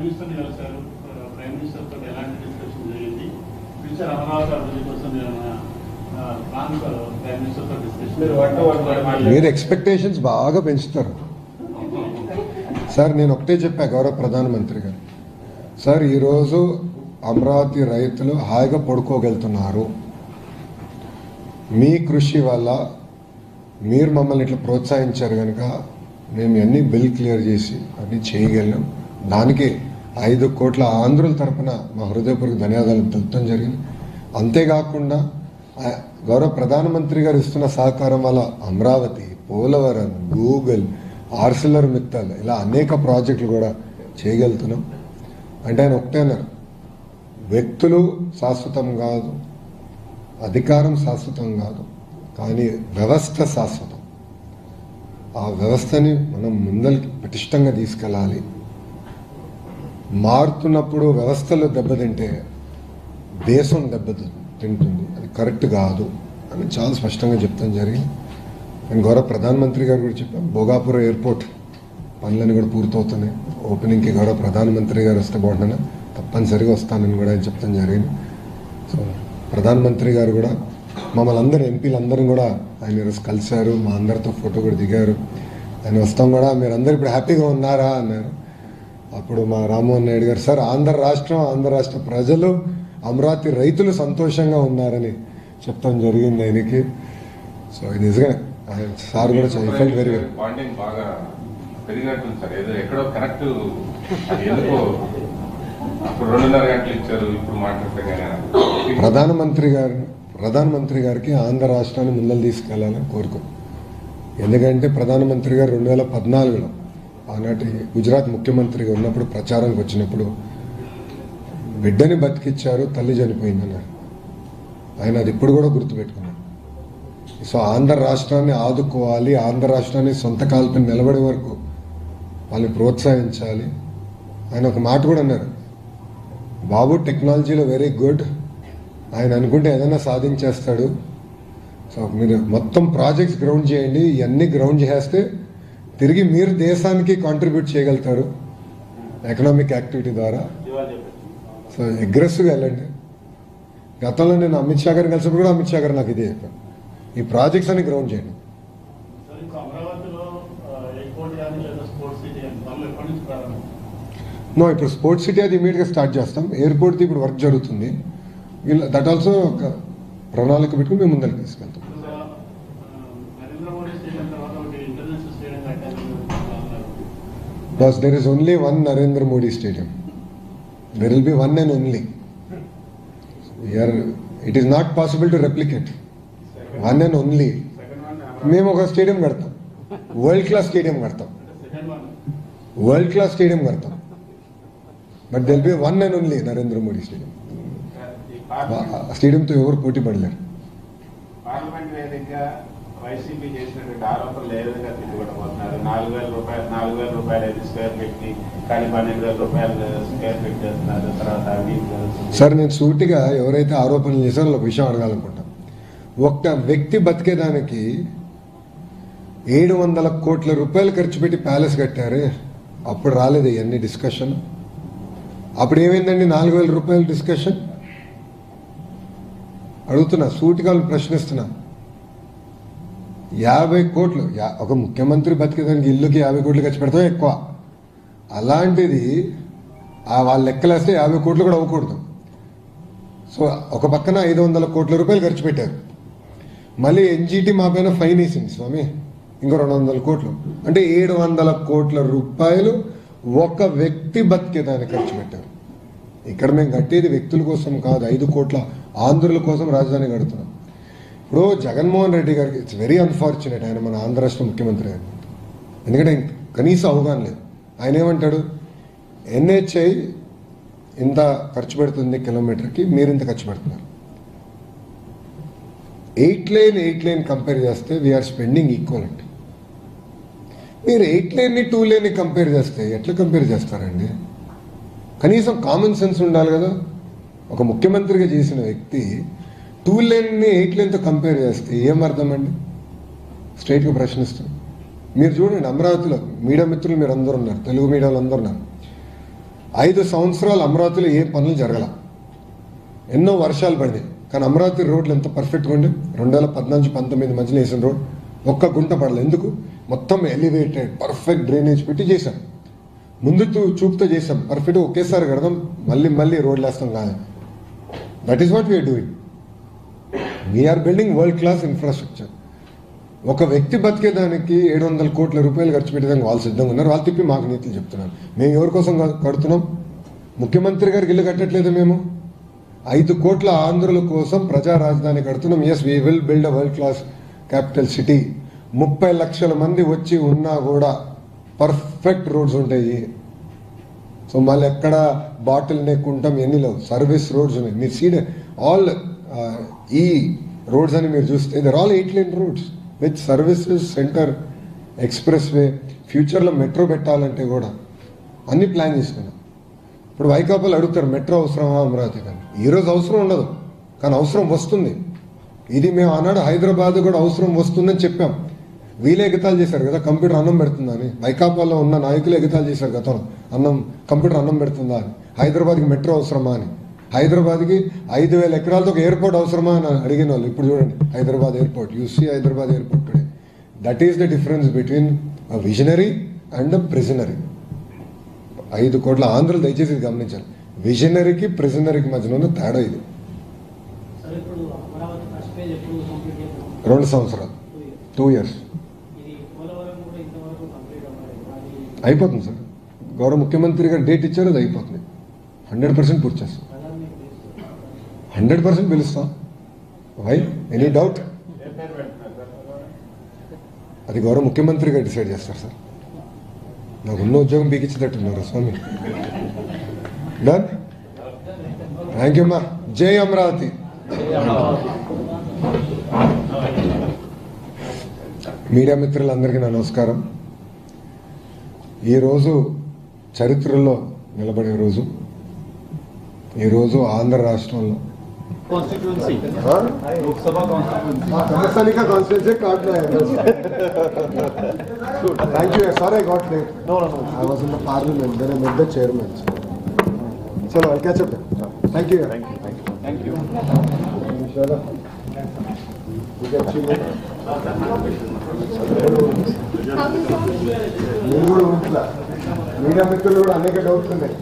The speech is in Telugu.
ప్రైమ్ మినిస్టర్ తో ఎలాంటి డిస్కషన్ జరిగింది, ఫ్యూచర్ అమరావతి అభివృద్ధి కోసం ప్రైమ్ మినిస్టర్ తో డిస్కషన్. మీరు ఎక్స్పెక్టేషన్స్ బాగా పెంచుతారు సార్. నేను ఒకటే చెప్పా గౌరవ ప్రధానమంత్రి గారు, సార్ ఈరోజు అమరావతి రైతులు హాయిగా పడుకోగలుగుతున్నారు. మీ కృషి వల్ల మీరు మమ్మల్ని ఇట్లా ప్రోత్సహించారు కనుక మేము అన్ని బిల్ క్లియర్ చేసి అన్ని చేయగలిగాం. దానికి 5 కోట్ల ఆంధ్రుల తరపున మా హృదయపూర్వక ధన్యవాదాలు తెలుపడం జరిగింది. అంతేకాకుండా గౌరవ ప్రధానమంత్రి గారు ఇస్తున్న సహకారం వల్ల అమరావతి, పోలవరం, గూగుల్, ఆర్సిలర్ మిత్తల్ ఇలా అనేక ప్రాజెక్టులు కూడా చేయగలుగుతున్నాం. అంటే ఆయన ఒకటే అన్నారు, వ్యక్తులు శాశ్వతం కాదు, అధికారం శాశ్వతం కాదు, కానీ వ్యవస్థ శాశ్వతం. ఆ వ్యవస్థని మనం ముందరికి పటిష్టంగా తీసుకెళ్ళాలి. మారుతున్నప్పుడు వ్యవస్థలు దెబ్బతింటే దేశం దెబ్బతింటుంది, అది కరెక్ట్ కాదు అని చాలా స్పష్టంగా చెప్తాం జరిగింది. నేను గౌరవ ప్రధానమంత్రి గారు కూడా చెప్పాను, భోగాపుర ఎయిర్పోర్ట్ పనులన్నీ కూడా పూర్తవుతున్నాయి. ఓపెనింగ్కి గౌరవ ప్రధానమంత్రి గారు వస్తే బాగుంటున్నా, తప్పనిసరిగా వస్తానని కూడా ఆయన చెప్తాం జరిగింది. సో ప్రధానమంత్రి గారు కూడా మమ్మల్ని అందరూ ఎంపీలందరం కూడా ఆయన ఈరోజు కలిశారు, మా అందరితో ఫోటో కూడా దిగారు. ఆయన వస్తాం కూడా మీరు అందరు ఇప్పుడు హ్యాపీగా ఉన్నారా అన్నారు. అప్పుడు మా రామ్మోహన్ నాయుడు గారు, సార్ ఆంధ్ర రాష్ట్ర ప్రజలు, అమరావతి రైతులు సంతోషంగా ఉన్నారని చెప్తాం జరిగింది ఆయనకి. సో ఇది నిజంగా సార్ కూడా ఫెల్ట్ వెరీ వెరీ. ప్రధానమంత్రి గారికి ఆంధ్ర రాష్ట్రాన్ని ముందలు తీసుకెళ్లాలని కోరుకో. ఎందుకంటే ప్రధానమంత్రి గారు 2014లో ఆనాటి గుజరాత్ ముఖ్యమంత్రిగా ఉన్నప్పుడు ప్రచారానికి వచ్చినప్పుడు బిడ్డని బతికిచ్చారు, తల్లి చనిపోయిందన్నారు. ఆయన అది ఇప్పుడు కూడా గుర్తుపెట్టుకున్నారు. సో ఆంధ్ర రాష్ట్రాన్ని ఆదుకోవాలి, ఆంధ్ర రాష్ట్రాన్ని సొంత కాల్పని నిలబడే వరకు వాళ్ళని ప్రోత్సహించాలి. ఆయన ఒక మాట కూడా అన్నారు, బాబు టెక్నాలజీలో వెరీ గుడ్, ఆయన అనుకుంటే ఏదైనా సాధించేస్తాడు. సో మీరు మొత్తం ప్రాజెక్ట్స్ గ్రౌండ్ చేయండి, ఇవన్నీ గ్రౌండ్ చేస్తే తిరిగి మీరు దేశానికి కాంట్రిబ్యూట్ చేయగలుగుతారు ఎకనామిక్ యాక్టివిటీ ద్వారా. సో అగ్రెసివ్గా వెళ్ళండి. గతంలో నేను అమిత్ షా గారిని కలిసినప్పుడు కూడా అమిత్ షా గారు నాకు ఇదే చెప్పాను, ఈ ప్రాజెక్ట్స్ అన్ని గ్రౌండ్ చేయండి. నో, ఇప్పుడు స్పోర్ట్స్ సిటీ అది ఇమీడియట్గా స్టార్ట్ చేస్తాం. ఎయిర్పోర్ట్ది ఇప్పుడు వర్క్ జరుగుతుంది. దట్ ఆల్సో ఒక ప్రణాళిక పెట్టుకుని మేము ముందరికి తీసుకెళ్తాం. Because there is only one Narendra Modi Stadium. There will be one and only. Here, it is not possible to replicate. One and only. మేము ఒక స్టేడియం కడతాం, వరల్డ్ క్లాస్ స్టేడియం కడతాం, వరల్డ్ క్లాస్ స్టేడియం కడతాం. But there will be one and only Narendra Modi stadium. స్టేడియంతో ఎవరు పోటీ పడలేరు. పార్లమెంట్ వేదికగా వైసీపీ చేసినటువంటి ఆరోపణలు ఏ విధంగా తిరుగుబడబోతున్నారు? 4,000 రూపాయలు స్క్వేర్ ఫీట్ కి కానీ 12,000 రూపాయలు స్క్వేర్ ఫీట్ చేస్తున్నారు. తర్వాత సార్ నేను సూటిగా ఎవరైతే ఆరోపణలు చేశారో ఒక విషయం అడగాలనుకుంటాం. ఒక్క వ్యక్తి బతికేదానికి 700 కోట్ల రూపాయలు ఖర్చు పెట్టి ప్యాలెస్ కట్టారు. అప్పుడు రాలేదు ఇవన్నీ డిస్కషన్. అప్పుడు ఏమైందండి 4,000 రూపాయల డిస్కషన్? అడుగుతున్నా, సూటిగా ప్రశ్నిస్తున్నా. 50 కోట్లు ఒక ముఖ్యమంత్రి బతికేదానికి ఇల్లుకి 50 కోట్లు ఖర్చు పెడతాం ఎక్కువ. అలాంటిది వాళ్ళు లెక్కలేస్తే 50 కోట్లు కూడా అవ్వకూడదు. సో ఒక పక్కన 500 కోట్ల రూపాయలు ఖర్చు పెట్టారు. మళ్ళీ ఎన్జిటి మా పైన ఫైన్ వేసింది స్వామి, ఇంకో 200 కోట్లు. అంటే 700 కోట్ల రూపాయలు ఒక వ్యక్తి బతికేదానికి ఖర్చు పెట్టారు. ఇక్కడ మేము కట్టేది వ్యక్తుల కోసం కాదు, 5 కోట్ల ఆంధ్రుల కోసం రాజధాని కడుతున్నాం. ఇప్పుడు జగన్మోహన్ రెడ్డి గారికి ఇట్స్ వెరీ అన్ఫార్చునేట్, ఆయన మన ఆంధ్ర రాష్ట్ర ముఖ్యమంత్రి గారు. ఎందుకంటే కనీసం అవగాహన లేదు. ఆయన ఏమంటాడు, ఎన్హెచ్ఐ ఇంత ఖర్చు పెడుతుంది కిలోమీటర్కి, మీరు ఇంత ఖర్చు పెడుతున్నారు. 8 లైన్ కంపేర్ చేస్తే వీఆర్ స్పెండింగ్ ఈక్వల్ అండి. మీరు 8 లైన్ని 2 లైన్ని కంపేర్ చేస్తే ఎట్లా కంపేర్ చేస్తారండి? కనీసం కామన్ సెన్స్ ఉండాలి కదా. ఒక ముఖ్యమంత్రిగా చేసిన వ్యక్తి 2 లైన్ని 8 లైన్తో కంపేర్ చేస్తే ఏం అర్థం అండి? స్ట్రైట్గా ప్రశ్నిస్తాం. మీరు చూడండి, అమరావతిలో మీడియా మిత్రులు మీరు అందరూ ఉన్నారు, తెలుగు మీడియాలో అందరూ ఉన్నారు. 5 సంవత్సరాలు అమరావతిలో ఏ పనులు జరగల, ఎన్నో వర్షాలు పడినాయి, కానీ అమరావతి రోడ్లు ఎంత పర్ఫెక్ట్గా ఉండే. 2014-19 మధ్యలో వేసిన రోడ్ ఒక్క గుంట పడలేదు. ఎందుకు? మొత్తం ఎలివేటెడ్ పర్ఫెక్ట్ డ్రైనేజ్ పెట్టి చేశాం. ముందు చూపుతో చేసాం, పర్ఫెక్ట్గా ఒకేసారి కడదాం, మళ్ళీ రోడ్లు వేస్తాం కాదు. That is what we're doing. We're building world class infrastructure. ఒక వ్యక్తి బతికేదానికి 700 కోట్ల రూపాయలు ఖర్చు పెట్టేదానికి వాళ్ళు సిద్ధంగా ఉన్నారు. వాళ్ళు తిప్పి మాకు నీతులు చెప్తున్నారు. మేము ఎవరి కోసం కడుతున్నాం? ముఖ్యమంత్రి గారికి ఇల్లు కట్టట్లేదు. మేము 5 కోట్ల ఆంధ్రుల కోసం ప్రజా రాజధాని కడుతున్నాం. Yes, we will build a world class capital city. 30 లక్షల మంది వచ్చి ఉన్నా కూడా పర్ఫెక్ట్ రోడ్స్ ఉంటాయి. సో మళ్ళీ ఎక్కడ బాటిల్ నెక్ ఉంటాం, ఎన్ని లేవు, సర్వీస్ రోడ్స్ ఉన్నాయి. మీరు సీడ్ ఆల్ ఈ రోడ్స్ అని మీరు చూస్తే there all 8 lane roads with services centre, expressway. ఫ్యూచర్లో మెట్రో పెట్టాలంటే కూడా అన్ని ప్లాన్ చేసుకున్నాం. ఇప్పుడు వైకాపాలు అడుగుతారు మెట్రో అవసరమా అమరావతి కానీ. ఈరోజు అవసరం ఉండదు, కానీ అవసరం వస్తుంది. ఇది మేము ఆనాడు హైదరాబాద్ కూడా అవసరం వస్తుందని చెప్పాం. వీళ్ళే ఎగతాలు చేశారు కదా కంప్యూటర్ అన్నం పెడుతుందా అని. వైకాపాలో ఉన్న నాయకులు ఎగతాలు చేశారు గతంలో, కంప్యూటర్ అన్నం పెడుతుందా అని. హైదరాబాద్కి మెట్రో అవసరమా అని. హైదరాబాద్కి 5,000 ఎకరాలతో ఒక ఎయిర్పోర్ట్ అవసరమా అని అడిగిన వాళ్ళు. ఇప్పుడు చూడండి Hyderabad airport, you see Hyderabad airport today. That is the difference between a visionary and a prisonary. 5 కోట్ల ఆంధ్రులు దయచేసి ఇది గమనించాలి. విజనరీకి ప్రిజనరీకి మధ్యలో ఉన్న తేడా ఇది. 2 సంవత్సరాలు, 2 years అయిపోతుంది సార్. గౌరవ ముఖ్యమంత్రి గారు డేట్ ఇచ్చారు, అది అయిపోతుంది. 100% పూర్తి చేస్తాం. 100% పిలుస్తాం. Why any doubt? అది గౌరవ ముఖ్యమంత్రి గారు డిసైడ్ చేస్తారు సార్. నాకు ఉన్న ఉద్యోగం బీకిచ్చినట్టున్నారు స్వామి. డన్. థ్యాంక్ యూ అమ్మా. జై అమరావతి. మీడియా మిత్రులందరికీ నా నమస్కారం. ఈరోజు చరిత్రలో నిలబడే రోజు. ఈరోజు ఆంధ్ర రాష్ట్రంలో thank you. Sorry I got late. I was in the parliament, then I met the chairman. చలో I catch up. Thank you. Media మిత్రులు కూడా అనేక డౌట్స్ ఉన్నాయి.